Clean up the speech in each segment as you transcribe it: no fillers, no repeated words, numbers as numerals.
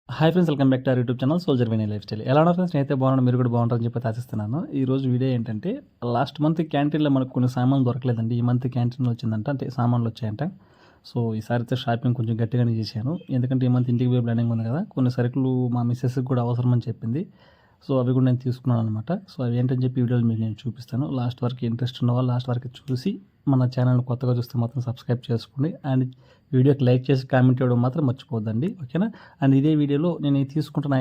Hi friends, welcome back to our YouTube channel soldier Vini lifestyle. ఎలా ఉన్నా friends, నేనైతే బాగున్నాను, మీరు కూడా బాగుంటారని చెప్పి ఆశిస్తున్నాను. ఈ రోజు వీడియో ఏంటంటే, లాస్ట్ మంత్ క్యాంటీన్లో మనకు కొన్ని సామాన్లు దొరకలేదండి. ఈ మంత్ క్యాంటీన్లో వచ్చిందంట, అంటే సామాన్లు వచ్చాయంట. సో ఈసారి అయితే షాపింగ్ కొంచెం గట్టిగానే చేశాను, ఎందుకంటే ఈ మంత్ ఇంటికి పోయి ప్లానింగ్ ఉంది కదా. కొన్ని సరుకులు మా మిస్సెస్కి కూడా అవసరమని చెప్పింది. సో అవి కూడా నేను తీసుకున్నాను అనమాట. సో అవి ఏంటని చెప్పి వీడియోలు మీకు నేను చూపిస్తాను. లాస్ట్ వరకు ఇంట్రెస్ట్ ఉన్న వాళ్ళు లాస్ట్ వరకు చూసి మన ఛానల్ కొత్తగా చూస్తే మాత్రం సబ్స్క్రైబ్ చేసుకోండి. అండ్ వీడియోకి లైక్ చేసి కామెంట్ ఇవ్వడం మాత్రం మర్చిపోద్దండి, ఓకేనా. అండ్ ఇదే వీడియోలో నేను తీసుకుంటున్న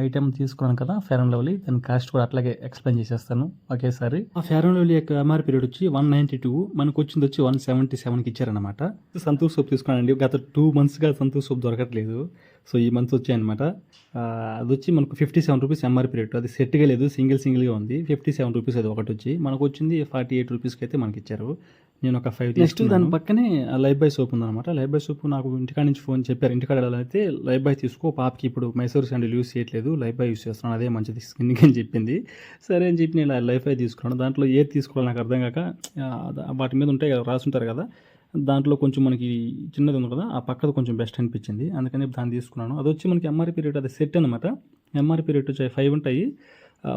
ఐటెం తీసుకున్నాను కదా, ఫెయిర్ అండ్ లవ్లీ, దాని కాస్ట్ కూడా అట్లాగే ఎక్స్ప్లెయిన్ చేసేస్తాను ఒకేసారి. ఆ ఫెయిర్ అండ్ లవ్లీ యొక్క ఎంఆర్పీ రేట్ వచ్చి 192, మనకు వచ్చింది వచ్చి 177కి ఇచ్చారనమాట. సంతూర్ సోప్ తీసుకున్నానండి. గత 2 monthsగా సంతూర్ సోప్ దొరకట్లేదు. సో ఈ మంత్ వచ్చాయన్నమాట. అది వచ్చి మనకు 57 రూపీస్ ఎంఆర్పీ రేట్. అది సెట్గా లేదు, సింగిల్గా ఉంది. 57 రూపీస్ అది ఒకటి వచ్చి, మనకు వచ్చింది 48 రూపీస్కి అయితే మనకి ఇచ్చారు. నేను ఒక 5 నెక్స్ట్ దాని పక్కనే లైఫ్ బాయ్ సోప్ ఉందన్నమాట. లైఫ్ బాయ్ సోప్ నాకు ఇంటికాడ నుంచి ఫోన్ చెప్పారు, ఇంటికాడ వెళ్ళాలైతే లైఫ్ బాయ్ తీసుకో, పాపకి ఇప్పుడు మైసూర్ శాండిల్ యూస్ చేయట్లేదు, లైఫ్ బాయ్ యూస్ చేస్తున్నాను, అదే మంచిది స్కిన్కి అని చెప్పింది. సరే అని చెప్పి నేను లైఫ్ బాయ్ తీసుకున్నాను. దాంట్లో ఏది తీసుకోవాలి నాకు అర్థం కాక, వాటి మీద ఉంటాయి కదా, రాసుంటారు కదా, దాంట్లో కొంచెం మనకి చిన్నది ఉంది కదా, ఆ పక్కది కొంచెం బెస్ట్ అనిపించింది, అందుకని దాన్ని తీసుకున్నాను. అది వచ్చి మనకి ఎంఆర్పీ రేట్, అది సెట్ అనమాట. ఎంఆర్పీ రేట్ వచ్చి 5 ఉంటాయి,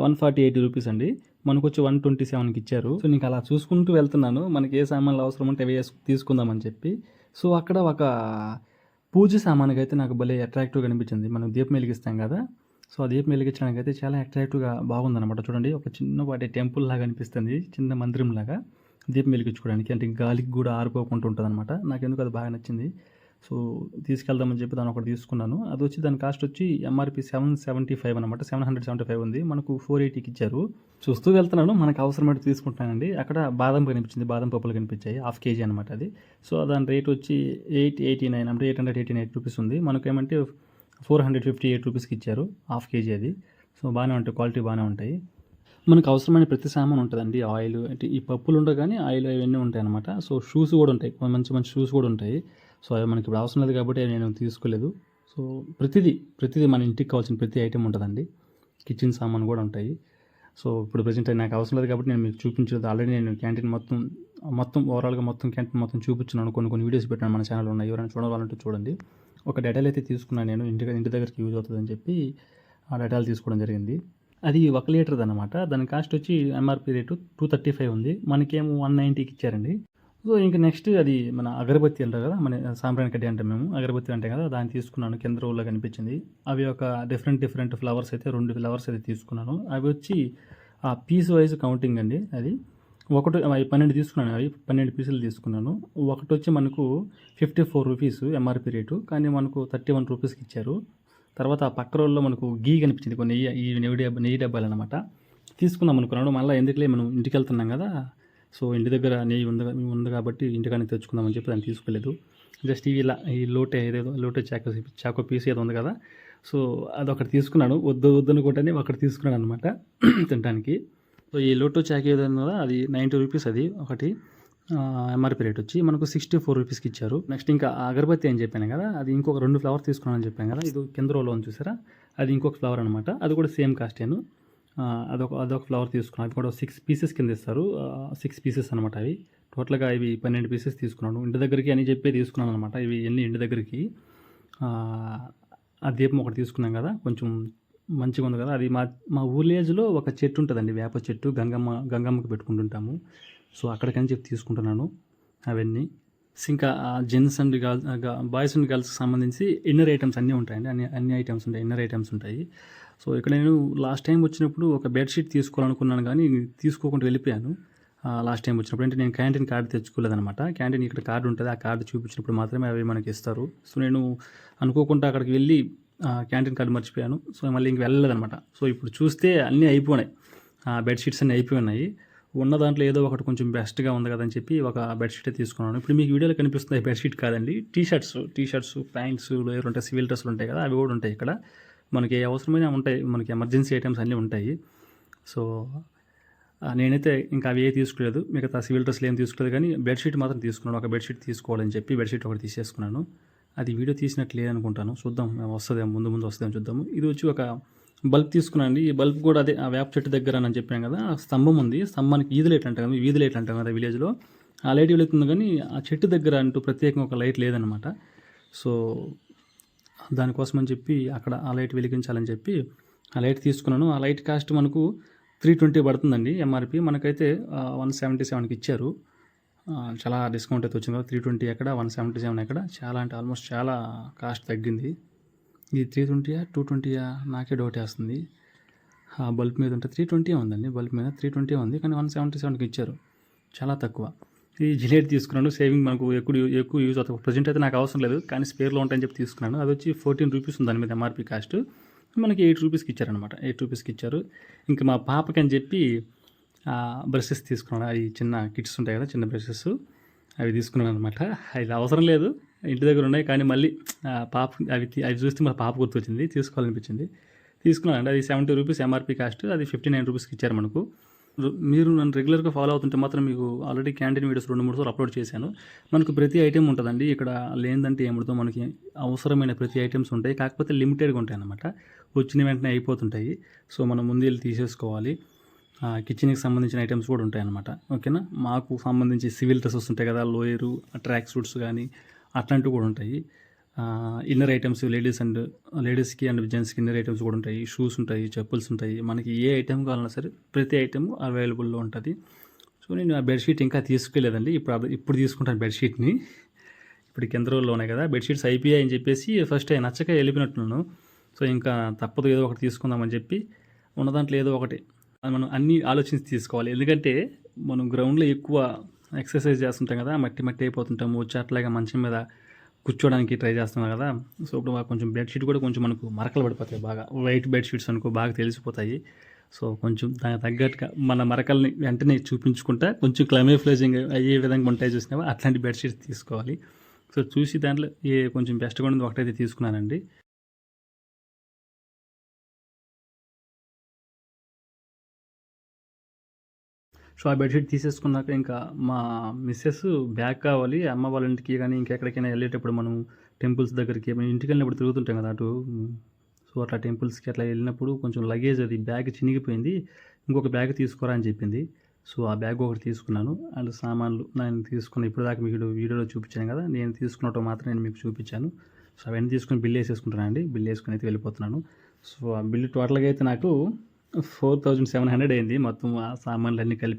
148 రూపీస్ అండి. మనకు వచ్చి 127కి ఇచ్చారు. సో నీకు అలా చూసుకుంటూ వెళ్తున్నాను, మనకి ఏ సామాన్లు అవసరం ఉంటే అవి తీసుకుందామని చెప్పి. సో అక్కడ ఒక పూజ సామాన్కి అయితే నాకు భలే అట్రాక్టివ్గా అనిపించింది. మనం దీపం వెలిగిస్తాం కదా, సో ఆ దీపం వెలిగించడానికి అయితే చాలా అట్రాక్టివ్గా బాగుందన్నమాట. చూడండి, ఒక చిన్నపాటి టెంపుల్ లాగా అనిపిస్తుంది, చిన్న మందిరం లాగా దీపం వెలిగించుకోవడానికి. అంటే గాలికి కూడా ఆరిపోకుండా ఉంటుంది అనమాట. నాకు ఎందుకు అది బాగా నచ్చింది. సో తీసుకెళ్దామని చెప్పి దాన్ని ఒకటి తీసుకున్నాను. అది వచ్చి దాని కాస్ట్ వచ్చి ఎంఆర్పి 775 అనమాట. 775 ఉంది, మనకు 480కి ఇచ్చారు. చూస్తూ వెళ్తున్నాను, మనకు అవసరమైతే తీసుకుంటానండి. అక్కడ బాదం కనిపించింది, బాదం పప్పులు కనిపించాయి, 1/2 kg అనమాట అది. సో దాని రేట్ వచ్చి 889, అంటే 888 రూపీస్ ఉంది. మనకు ఏమంటే 458 రూపీస్కి ఇచ్చారు, 1/2 kg అది. సో బాగానే ఉంటాయి, క్వాలిటీ బాగానే ఉంటాయి. మనకు అవసరమైన ప్రతి సామాన్ ఉంటుందండి. ఆయిల్ అంటే ఈ పప్పులు ఉండవు కానీ ఆయిల్ అవన్నీ ఉంటాయి అనమాట. సో షూస్ కూడా ఉంటాయి, మంచి మంచి షూస్ కూడా ఉంటాయి. సో అవి మనకి ఇప్పుడు అవసరం లేదు కాబట్టి నేను తీసుకోలేదు. సో ప్రతిదీ మన ఇంటికి కావాల్సిన ప్రతి ఐటెం ఉంటుందండి. కిచెన్ సామాన్ కూడా ఉంటాయి. సో ఇప్పుడు ప్రజెంట్ నాకు అవసరం లేదు కాబట్టి నేను మీకు చూపించలేదు. ఆల్రెడీ నేను క్యాంటీన్ మొత్తం ఓవరాల్గా క్యాంటీన్ మొత్తం చూపించున్నాను. కొన్ని వీడియోస్ పెట్టాను మన ఛానల్ ఉన్నాయి, ఎవరైనా చూడాలంటే చూడండి. ఒక డెటాల్ అయితే తీసుకున్నాను నేను, ఇంటి దగ్గరికి యూజ్ అవుతుందని చెప్పి ఆ డెటాల్ తీసుకోవడం జరిగింది. అది 1 లీటర్ది అనమాట. దాని కాస్ట్ వచ్చి ఎంఆర్పీ రేటు 235 ఉంది, మనకేమో 190కి ఇచ్చారండి. సో ఇంకా నెక్స్ట్ అది మన అగరబత్తి అంటారు కదా, మన సాంబ్రాణి కడ్డీ అంటే మేము అగరబత్తి అంటే కదా, దాన్ని తీసుకున్నాను. కింద రోల్లో కనిపించింది. అవి ఒక డిఫరెంట్ ఫ్లవర్స్ అయితే 2 ఫ్లవర్స్ అయితే తీసుకున్నాను. అవి వచ్చి ఆ పీస్ వైజ్ కౌంటింగ్ అండి. అది 12 తీసుకున్నాను, అవి 12 పీసులు తీసుకున్నాను. ఒకటి వచ్చి మనకు 54 రూపీస్ ఎంఆర్పీ రేటు, కానీ మనకు 31 రూపీస్కి ఇచ్చారు. తర్వాత ఆ పక్క రోల్లో మనకు గీ కనిపించింది, కొన్ని నెయ్యి డబ్బాలు అనమాట. తీసుకుందాం అనుకున్నాను, మళ్ళీ ఎందుకులే మనం ఇంటికి వెళ్తున్నాం కదా, సో ఇంటి దగ్గర నెయ్యి ఉంది కాబట్టి ఇంటికానే తెచ్చుకుందామని చెప్పి దాన్ని తీసుకోలేదు. జస్ట్ ఈ లోటే చాకో పీస్ ఏదో ఉంది కదా, సో అదొకటి తీసుకున్నాను. వద్దనుకుంటేనే ఒకటి తీసుకున్నాను అనమాట తినడానికి. సో ఈ లోటో చాక్ ఏదో కదా, అది 90 రూపీస్, అది ఒకటి. ఎంఆర్పీ రేట్ వచ్చి మనకు 64 రూపీస్కి ఇచ్చారు. నెక్స్ట్ ఇంకా అగరబత్తి అని చెప్పాను కదా, అది ఇంకొక 2 ఫ్లవర్ తీసుకున్నాను చెప్పాను కదా, ఇది కింద రోలో ఉంది చూసారా, అది ఇంకొక ఫ్లవర్ అనమాట. అది కూడా సేమ్ కాస్టేను. అదొక ఫ్లవర్ తీసుకున్నాను. అది కూడా 6 పీసెస్ కింద ఇస్తారు, 6 పీసెస్ అనమాట. అవి టోటల్గా ఇవి 12 పీసెస్ తీసుకున్నాను. ఇంటి దగ్గరికి అని చెప్పి తీసుకున్నాను అనమాట. ఇవి ఎన్ని ఇంటి దగ్గరికి. ఆ దీపం ఒకటి తీసుకున్నాం కదా, కొంచెం మంచిగా ఉంది కదా. అది మా విలేజ్లో ఒక చెట్టు ఉంటుందండి, వేప చెట్టు, గంగమ్మకి పెట్టుకుంటుంటాము. సో అక్కడికని చెప్పి తీసుకుంటున్నాను అవన్నీ. ఇంకా జెంట్స్ అండ్ బాయ్స్ అండ్ గర్ల్స్కి సంబంధించి ఇన్నర్ ఐటమ్స్ అన్నీ ఉంటాయండి, అన్ని ఐటమ్స్ ఉంటాయి, ఇన్నర్ ఐటమ్స్ ఉంటాయి. సో ఇక్కడ నేను లాస్ట్ టైం వచ్చినప్పుడు ఒక బెడ్షీట్ తీసుకోవాలనుకున్నాను కానీ తీసుకోకుండా వెళ్ళిపోయాను. లాస్ట్ టైం వచ్చినప్పుడు అంటే నేను క్యాంటీన్ కార్డు తెచ్చుకోలేదనమాట. క్యాంటీన్ ఇక్కడ కార్డు ఉంటుంది, ఆ కార్డు చూపించినప్పుడు మాత్రమే అవి మనకి ఇస్తారు. సో నేను అనుకోకుండా అక్కడికి వెళ్ళి క్యాంటీన్ కార్డు మర్చిపోయాను. సో మళ్ళీ ఇంక వెళ్ళలేదనమాట. సో ఇప్పుడు చూస్తే అన్నీ అయిపోయినాయి, బెడ్షీట్స్ అన్నీ అయిపోయినాయి. ఉన్న దాంట్లో ఏదో ఒకటి కొంచెం బెస్ట్గా ఉంది కదని చెప్పి ఒక బెడ్షీటే తీసుకున్నాను. ఇప్పుడు మీకు వీడియోలో కనిపిస్తుంది బెడ్షీట్ కాదండి, టీ షర్ట్స్ ప్యాంట్స్ ఏదో ఉంటాయి, సివిల్ డ్రెస్సులు ఉంటాయి కదా, అవి కూడా ఉంటాయి ఇక్కడ. మనకి అవసరమైన ఉంటాయి, మనకి ఎమర్జెన్సీ ఐటమ్స్ అన్నీ ఉంటాయి. సో నేనైతే ఇంకా అవి తీసుకోలేదు, మిగతా సివిల్ డ్రెస్సులు ఏం తీసుకోలేదు, కానీ బెడ్షీట్ మాత్రం తీసుకున్నాను. ఒక బెడ్షీట్ తీసుకోవాలని చెప్పి బెడ్షీట్ ఒకటి తీసేసుకున్నాను. అది వీడియో తీసినట్లు లేదనుకుంటాను, చూద్దాం వస్తుందేమో, ముందు వస్తుందేమో చూద్దాము. ఇది వచ్చి ఒక బల్బ్ తీసుకున్నాను. ఈ బల్బ్ కూడా అదే ఆ వేప చెట్టు దగ్గర అని చెప్పాను కదా, ఆ స్తంభం ఉంది, స్తంభానికి వీధి లైట్ అంటాం కదా విలేజ్లో. ఆ లైట్ వెలుగుతుంది కానీ ఆ చెట్టు దగ్గర అంటూ ప్రత్యేకంగా ఒక లైట్ లేదనమాట. సో దానికోసం అని చెప్పి అక్కడ ఆ లైట్ వెలిగించాలని చెప్పి ఆ లైట్ తీసుకున్నాను. ఆ లైట్ కాస్ట్ మనకు 320 పడుతుందండి ఎంఆర్పి. మనకైతే 177కి ఇచ్చారు. చాలా డిస్కౌంట్ అయితే వచ్చింది కదా. 320 ఎక్కడ, 177 ఎక్కడ, చాలా అంటే ఆల్మోస్ట్ చాలా కాస్ట్ తగ్గింది. ఇది 320 220 నాకే డౌట్ వేస్తుంది. ఆ బల్బ్ మీద ఉంటే 320 ఉందండి, బల్బ్ మీద 320 ఉంది, కానీ 177కి ఇచ్చారు, చాలా తక్కువ. ఈ జిలేట్ తీసుకున్నాను, సేవింగ్ మనకు ఎక్కువ యూజ్ అవుతుంది. ప్రజెంట్ అయితే నాకు అవసరం లేదు, కానీ స్పేర్లో ఉంటాయని చెప్పి తీసుకున్నాను. అది వచ్చి 14 రూపీస్ ఉంది దాని మీద ఎంఆర్పి కాస్ట్. మనకి 8 రూపీస్కి ఇచ్చారనమాట, 8 రూపీస్కి ఇచ్చారు. ఇంకా మా పాపకి అని చెప్పి బ్రషెస్ తీసుకున్నాను. అవి చిన్న కిట్స్ ఉంటాయి కదా, చిన్న బ్రషెస్, అవి తీసుకున్నాను అనమాట. అది అవసరం లేదు, ఇంటి దగ్గర ఉన్నాయి, కానీ మళ్ళీ పాప అవి చూస్తే మా పాప గుర్తొచ్చింది, తీసుకోవాలనిపించింది, తీసుకున్నానండి. అది 70 రూపీస్ ఎంఆర్పి కాస్ట్, అది 59 రూపీస్కి ఇచ్చారు మనకు. మీరు నన్ను రెగ్యులర్గా ఫాలో అవుతుంటే మాత్రం మీకు ఆల్రెడీ క్యాంటీన్ వీడియోస్ 2-3 సార్లు అప్లోడ్ చేశాను. మనకు ప్రతి ఐటెం ఉంటుందండి ఇక్కడ, లేదంటే ఏముంటుందో, మనకి అవసరమైన ప్రతి ఐటమ్స్ ఉంటాయి, కాకపోతే లిమిటెడ్గా ఉంటాయి అన్నమాట. వచ్చిన వెంటనే అయిపోతుంటాయి. సో మనం ముందు వెళ్ళి తీసేసుకోవాలి. కిచెన్కి సంబంధించిన ఐటమ్స్ కూడా ఉంటాయి అన్నమాట. ఓకేనా. మాకు సంబంధించి సివిల్ డ్రెస్సెస్ ఉంటాయి కదా, లోయరు, ట్రాక్ సూట్స్ కానీ అట్లాంటివి కూడా ఉంటాయి. ఇన్నర్ ఐటమ్స్ లేడీస్కి అండ్ జెంట్స్కి ఇన్నర్ ఐటమ్స్ కూడా ఉంటాయి. షూస్ ఉంటాయి, చెప్పుల్స్ ఉంటాయి. మనకి ఏ ఐటెం కావాలన్నా సరే ప్రతి ఐటెం అవైలబుల్లో ఉంటుంది. సో నేను ఆ బెడ్షీట్ ఇంకా తీసుకెళ్ళలేదండి, ఇప్పుడు తీసుకుంటాను బెడ్షీట్ని. ఇప్పుడు కింద రోజుల్లో ఉన్నాయి కదా బెడ్షీట్స్, అయిపోయాయి అని చెప్పేసి ఫస్ట్ నచ్చక వెళ్ళిపోయినట్టున్నాను. సో ఇంకా తప్పదు, ఏదో ఒకటి తీసుకుందామని చెప్పి ఉన్న దాంట్లో ఏదో ఒకటి మనం అన్నీ ఆలోచించి తీసుకోవాలి. ఎందుకంటే మనం గ్రౌండ్లో ఎక్కువ ఎక్సర్సైజ్ చేస్తుంటాం కదా, మట్టి అయిపోతుంటాము, వచ్చి అట్లాగే మంచం మీద కూర్చోడానికి ట్రై చేస్తున్నాం కదా. సో ఇప్పుడు కొంచెం బెడ్షీట్ కూడా కొంచెం మనకు మరకలు పడిపోతాయి, బాగా వైట్ బెడ్షీట్స్ అనుకో బాగా తెలిసిపోతాయి. సో కొంచెం దానికి తగ్గట్టుగా మన మరకల్ని వెంటనే చూపించుకుంటా కొంచెం క్లైమేఫ్లైజింగ్ అయ్యే విధంగా ఉంటాయి చూసినావా, అట్లాంటి బెడ్షీట్స్ తీసుకోవాలి. సో చూసి దాంట్లో కొంచెం బెస్ట్గా ఉండేది ఒకటైతే తీసుకున్నానండి. సో ఆ బెడ్షీట్ తీసేసుకున్నాక ఇంకా మా మిస్సెస్ బ్యాగ్ కావాలి, అమ్మ వాళ్ళ ఇంటికి కానీ ఇంకెక్కడికైనా వెళ్ళేటప్పుడు మనం టెంపుల్స్ దగ్గరికి ఇంటికి వెళ్ళినప్పుడు తిరుగుతుంటాం కదా అటు. సో అట్లా టెంపుల్స్కి అట్లా వెళ్ళినప్పుడు కొంచెం లగేజ్, అది బ్యాగ్ చినిగిపోయింది, ఇంకొక బ్యాగ్ తీసుకోరా అని చెప్పింది. సో ఆ బ్యాగ్ ఒకటి తీసుకున్నాను. అండ్ సామాన్లు నేను తీసుకున్న, ఇప్పుడు దాకా మీకు వీడియోలో చూపించాను కదా, నేను తీసుకున్నట్టు మాత్రం నేను మీకు చూపించాను. సో అవన్నీ తీసుకుని బిల్ వేసేసుకుంటున్నాను, బిల్ వేసుకుని అయితే వెళ్ళిపోతున్నాను. సో ఆ బిల్లు టోటల్గా అయితే నాకు 4700 అయింది, మొత్తం ఆ సామాన్లు అన్నీ కలిపి.